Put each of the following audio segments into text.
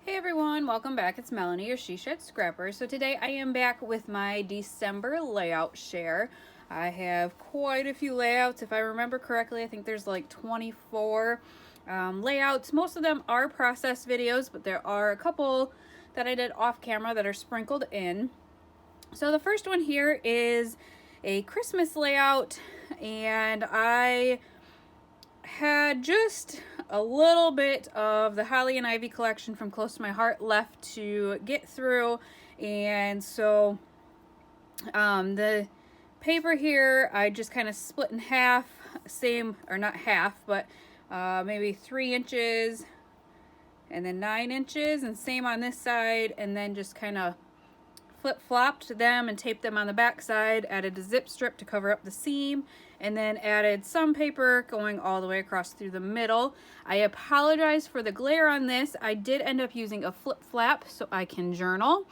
Hey everyone, welcome back. It's Melanie, your She Shed Scrapper. So today I am back with my December layout share. I have quite a few layouts. If I remember correctly, I think there's like 24 layouts. Most of them are process videos, but there are a couple that I did off camera that are sprinkled in. So the first one here is a Christmas layout, and I had just a little bit of the Holly and Ivy collection from Close to My Heart left to get through, and so the paper here I just kind of split in half, same, or not half, but maybe 3 inches and then 9 inches, and same on this side, and then just kind of flip-flopped them and taped them on the back side, added a zip strip to cover up the seam, and then added some paper going all the way across through the middle. I apologize for the glare on this. I did end up using a flip flap so I can journal,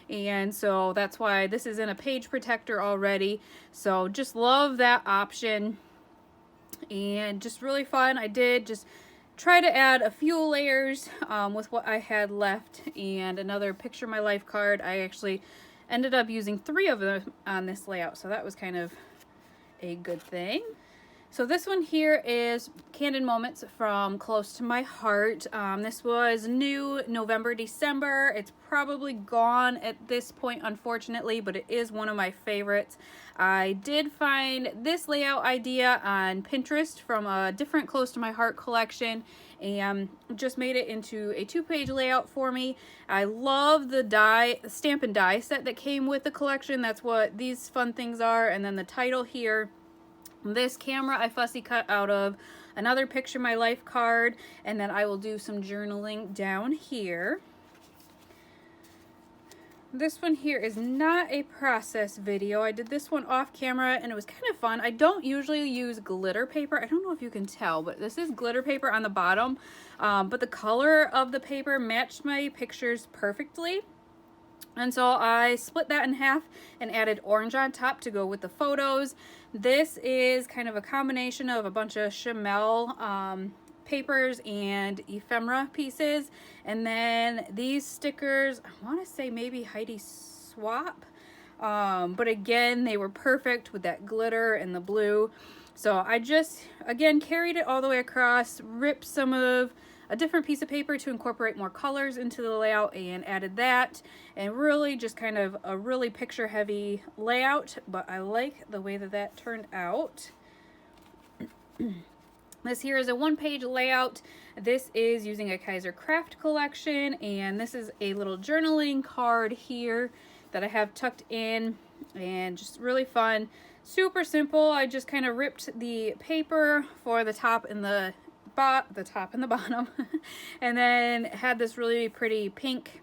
and so that's why this is in a page protector already. So just love that option, and just really fun. I did just try to add a few layers with what I had left, and another picture my life card. I actually ended up using 3 of them on this layout, so that was kind of a good thing. So this one here is Candid Moments from Close to My Heart. This was new November, December. It's probably gone at this point, unfortunately, but it is one of my favorites. I did find this layout idea on Pinterest from a different Close to My Heart collection, and just made it into a 2-page layout for me. I love the stamp and die set that came with the collection. That's what these fun things are. And then the title here. This camera I fussy cut out of another Picture My Life card, and then I will do some journaling down here. This one here is not a process video. I did this one off camera and it was kind of fun. I don't usually use glitter paper. I don't know if you can tell, but this is glitter paper on the bottom, but the color of the paper matched my pictures perfectly. And so I split that in half and added orange on top to go with the photos. This is kind of a combination of a bunch of Chamel papers and ephemera pieces. And then these stickers, I want to say maybe Heidi Swap. But again, they were perfect with that glitter and the blue. So I just, again, carried it all the way across, ripped some of a different piece of paper to incorporate more colors into the layout, and added that, and really just kind of a really picture heavy layout, but I like the way that that turned out. This here is a 1-page layout. This is using a Kaiser craft collection, and this is a little journaling card here that I have tucked in, and just really fun. Super simple. I just kind of ripped the paper for the top and the top and the bottom and then had this really pretty pink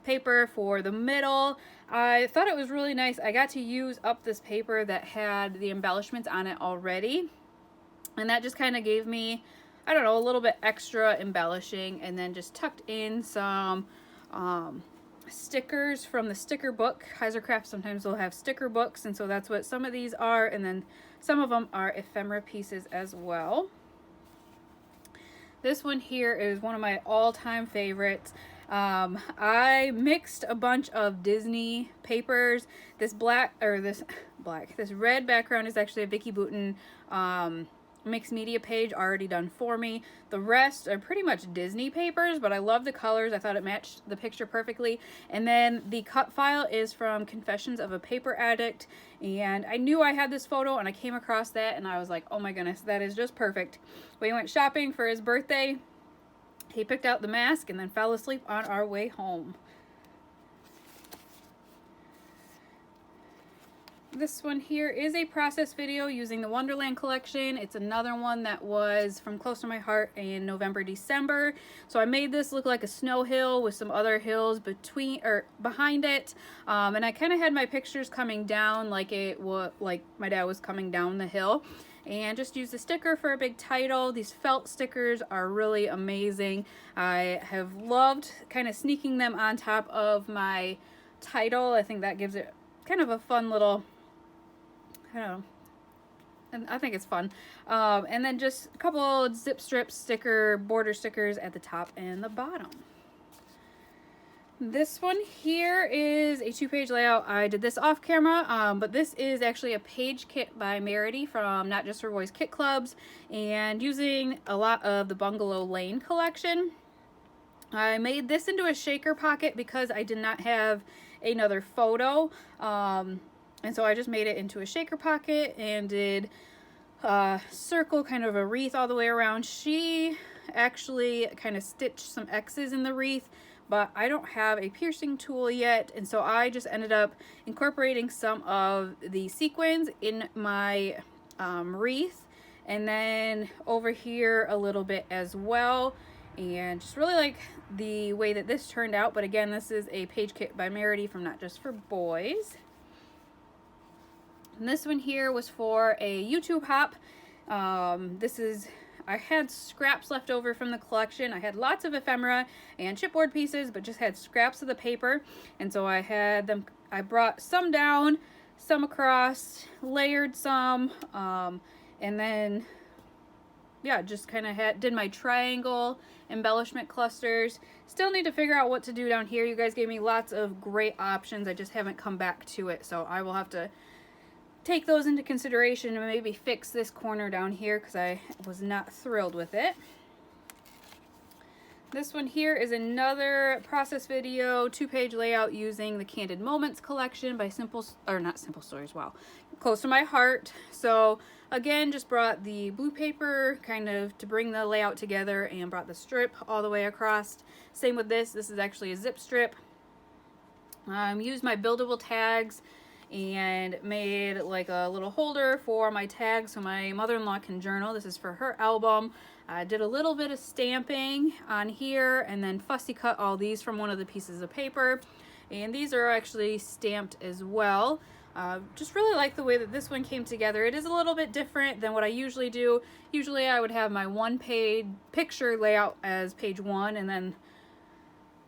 paper for the middle. I thought it was really nice. I got to use up this paper that had the embellishments on it already, and that just kind of gave me, I don't know, a little bit extra embellishing. And then just tucked in some stickers from the sticker book. Kaiser Craft sometimes will have sticker books, and so that's what some of these are, and then some of them are ephemera pieces as well. This one here is one of my all-time favorites. I mixed a bunch of Disney papers. This red background is actually a Vicky Bouton mixed media page already done for me. The rest are pretty much Disney papers, but I love the colors. I thought it matched the picture perfectly. And then the cut file is from Confessions of a Paper Addict, and I knew I had this photo and I came across that and I was like, oh my goodness, that is just perfect. We went shopping for his birthday. He picked out the mask and then fell asleep on our way home. This one here is a process video using the Wonderland collection. It's another one that was from Close to My Heart in November, December. So I made this look like a snow hill with some other hills behind it. And I kind of had my pictures coming down like my dad was coming down the hill. And just used a sticker for a big title. These felt stickers are really amazing. I have loved kind of sneaking them on top of my title. I think that gives it kind of a fun little, I don't know, and I think it's fun. And then just a couple zip strip border stickers at the top and the bottom. This one here is a 2-page layout. I did this off camera, but this is actually a page kit by Merity from Not Just for Boys Kit Clubs, and using a lot of the Bungalow Lane collection. I made this into a shaker pocket because I did not have another photo, and so I just made it into a shaker pocket and did a circle, kind of a wreath all the way around. She actually kind of stitched some X's in the wreath, but I don't have a piercing tool yet, and so I just ended up incorporating some of the sequins in my wreath, and then over here a little bit as well, and just really like the way that this turned out. But again, this is a page kit by Merity from Not Just for Boys. And this one here was for a YouTube hop. I had scraps left over from the collection. I had lots of ephemera and chipboard pieces, but just had scraps of the paper. And so I brought some down, some across, layered some, and then, yeah, just kind of did my triangle embellishment clusters. Still need to figure out what to do down here. You guys gave me lots of great options. I just haven't come back to it, so I will have to take those into consideration and maybe fix this corner down here because I was not thrilled with it. This one here is another process video, 2-page layout using the Candid Moments collection by not Simple Stories, wow, Close to My Heart. So again, just brought the blue paper kind of to bring the layout together and brought the strip all the way across. Same with this is actually a zip strip. Used my buildable tags and made like a little holder for my tags so my mother-in-law can journal. This is for her album. I did a little bit of stamping on here and then fussy cut all these from one of the pieces of paper, and these are actually stamped as well. Just really like the way that this one came together. It is a little bit different than what I usually do. Usually I would have my 1-page picture layout as page 1 and then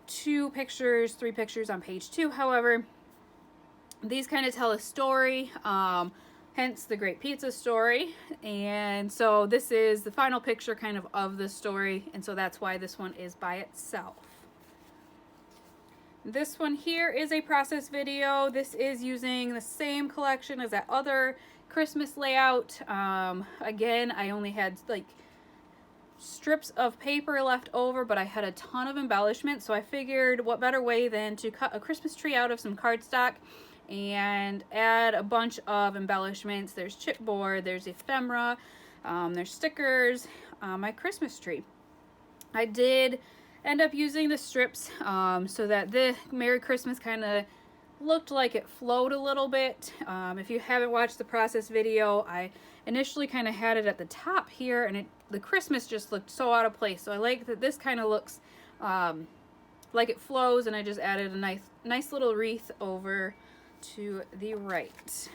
3 pictures on page 2. However, these kind of tell a story, hence the Great Pizza story, and so this is the final picture kind of the story, and so that's why this one is by itself. This one here is a process video. This is using the same collection as that other Christmas layout. Again, I only had like strips of paper left over, but I had a ton of embellishment, so I figured what better way than to cut a Christmas tree out of some cardstock and add a bunch of embellishments. There's chipboard, there's ephemera, there's stickers, my Christmas tree. I did end up using the strips so that the Merry Christmas kind of looked like it flowed a little bit. If you haven't watched the process video, I initially kind of had it at the top here, and the Christmas just looked so out of place. So I like that this kind of looks like it flows, and I just added a nice little wreath over to the right.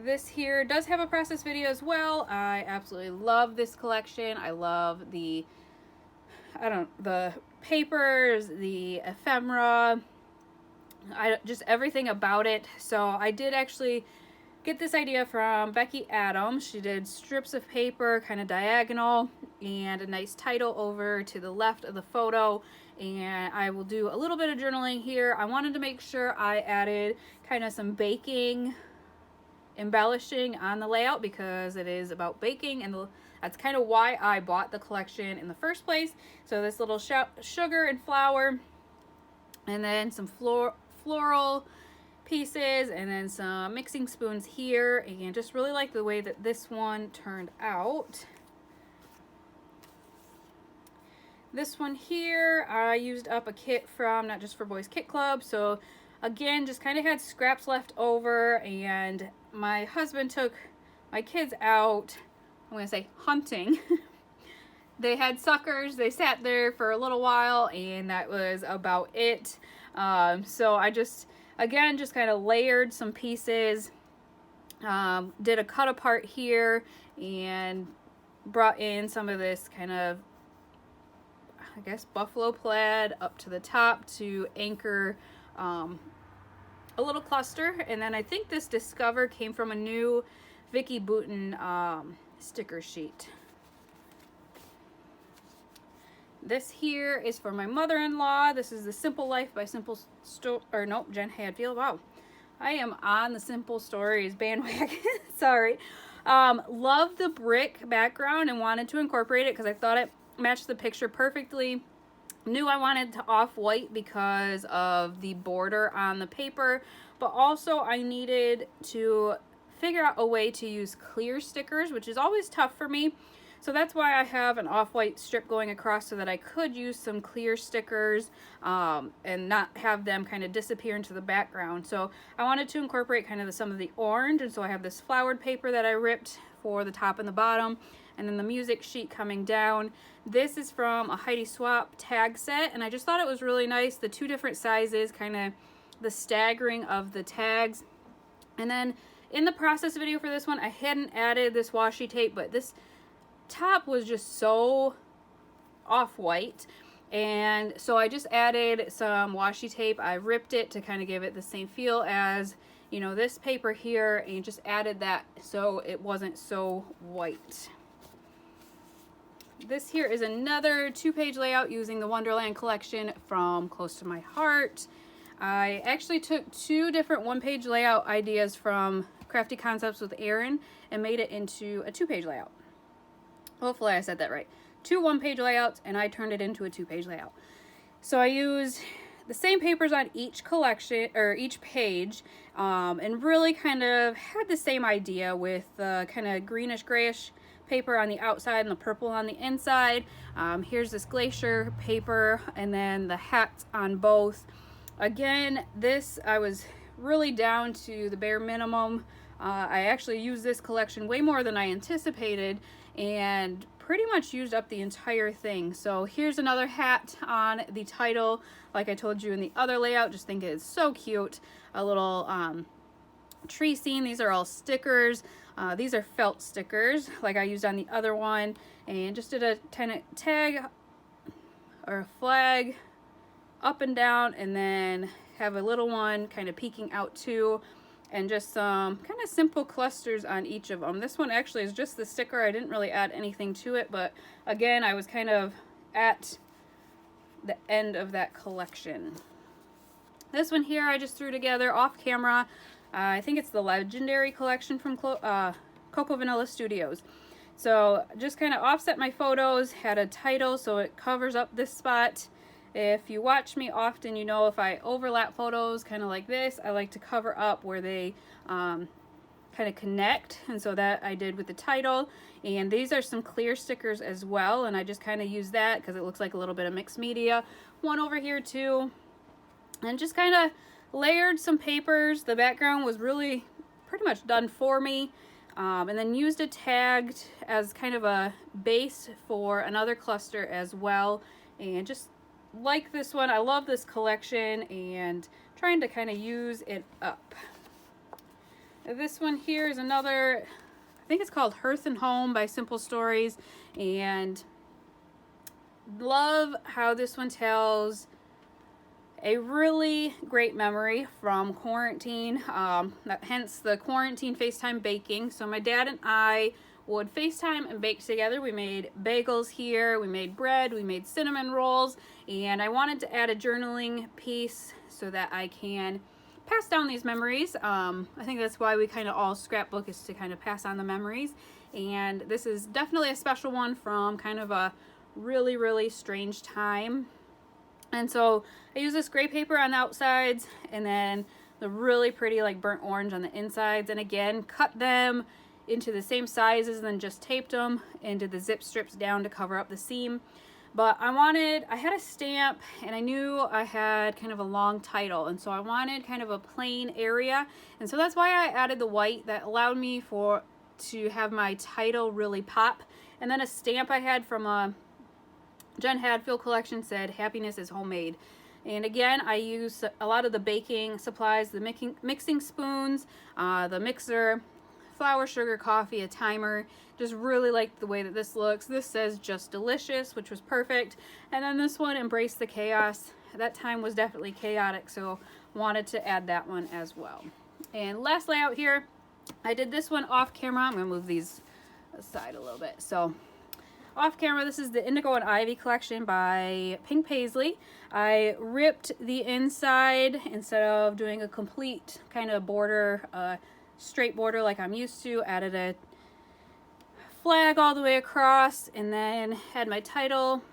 This here does have a process video as well. I absolutely love this collection. I love the papers, the ephemera, just everything about it. So I did actually get this idea from Becky Adams. She did strips of paper kind of diagonal and a nice title over to the left of the photo, and I will do a little bit of journaling here. I wanted to make sure I added kind of some baking embellishing on the layout because it is about baking, and that's kind of why I bought the collection in the first place. So this little sugar and flour, and then some floral pieces, and then some mixing spoons here, and just really like the way that this one turned out. This one here, I used up a kit from Not Just for Boys Kit Club. So again, just kind of had scraps left over, and my husband took my kids out, I'm going to say hunting. They had suckers, they sat there for a little while, and that was about it. So I just kind of layered some pieces, did a cut apart here, and brought in some of this kind of, I guess, buffalo plaid up to the top to anchor a little cluster. And then I think this Discover came from a new Vicky Bouton sticker sheet. This here is for my mother-in-law. This is the Simple Life by Jen Hadfield. Wow, I am on the Simple Stories bandwagon. Sorry. Love the brick background and wanted to incorporate it because I thought it matched the picture perfectly. Knew I wanted to off-white because of the border on the paper, but also I needed to figure out a way to use clear stickers, which is always tough for me. So that's why I have an off-white strip going across so that I could use some clear stickers and not have them kind of disappear into the background. So I wanted to incorporate kind of some of the orange, and so I have this flowered paper that I ripped for the top and the bottom, and then the music sheet coming down. This is from a Heidi Swapp tag set, and I just thought it was really nice. The two different sizes, kind of the staggering of the tags. And then in the process video for this one, I hadn't added this washi tape, but this top was just so off-white, and so I just added some washi tape. I ripped it to kind of give it the same feel as, you know, this paper here, and just added that so it wasn't so white. This here is another 2-page layout using the Wonderland collection from Close to My Heart. I actually took 2 different 1-page layout ideas from Crafty Concepts with Erin and made it into a 2-page layout. Hopefully I said that right. 2 1-page layouts, and I turned it into a 2-page layout. So I used the same papers on each collection, or each page, and really kind of had the same idea with the kind of greenish grayish paper on the outside and the purple on the inside. Here's this glacier paper, and then the hats on both. Again, this I was really down to the bare minimum. I actually used this collection way more than I anticipated, and pretty much used up the entire thing. So here's another hat on the title, like I told you in the other layout. Just think it's so cute. A little tree scene. These are all stickers. These are felt stickers like I used on the other one, and just did a tag or a flag up and down, and then have a little one kind of peeking out too, and just some kind of simple clusters on each of them. This one actually is just the sticker. I didn't really add anything to it, but again, I was kind of at the end of that collection. This one here I just threw together off camera. I think it's the Legendary collection from Coco Vanilla Studios. So just kind of offset my photos, had a title so it covers up this spot. If you watch me often, you know if I overlap photos kind of like this, I like to cover up where they kind of connect, and so that I did with the title. And these are some clear stickers as well, and I just kind of use that because it looks like a little bit of mixed media. One over here too, and just kind of layered some papers. The background was really pretty much done for me, and then used a tag as kind of a base for another cluster as well. And just like this one, I love this collection and trying to kind of use it up. This one here is another, I think it's called Hearth and Home by Simple Stories, and love how this one tells a really great memory from quarantine, hence the quarantine FaceTime baking. So my dad and I would FaceTime and bake together. We made bagels here, we made bread, we made cinnamon rolls, and I wanted to add a journaling piece so that I can pass down these memories. I think that's why we kind of all scrapbook, is to kind of pass on the memories. And this is definitely a special one from kind of a really, really strange time. And so I use this gray paper on the outsides, and then the really pretty like burnt orange on the insides. And again, cut them into the same sizes and then just taped them and did the zip strips down to cover up the seam. But I had a stamp, and I knew I had kind of a long title, and so I wanted kind of a plain area, and so that's why I added the white. That allowed me to have my title really pop. And then a stamp I had from a Jen Hadfield collection said, "Happiness is homemade." And again, I use a lot of the baking supplies, the mixing spoons, the mixer, flour, sugar, coffee, a timer. Just really like the way that this looks. This says "Just Delicious," which was perfect. And then this one, "Embrace the Chaos." That time was definitely chaotic, so wanted to add that one as well. And last layout here, I did this one off camera. I'm gonna move these aside a little bit. So off camera, this is the Indigo and Ivy collection by Pink Paisley. I ripped the inside instead of doing a complete kind of border, straight border like I'm used to. Added a flag all the way across, and then had my title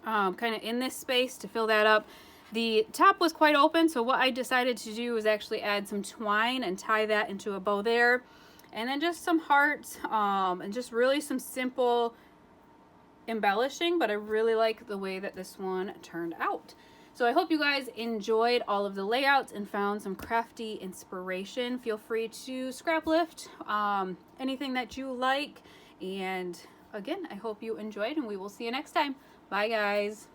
kind of in this space to fill that up. The top was quite open, so what I decided to do was actually add some twine and tie that into a bow there. And then just some hearts, and just really some simple embellishing, but I really like the way that this one turned out. So I hope you guys enjoyed all of the layouts and found some crafty inspiration. Feel free to scrap lift anything that you like. And again, I hope you enjoyed, and we will see you next time. Bye, guys.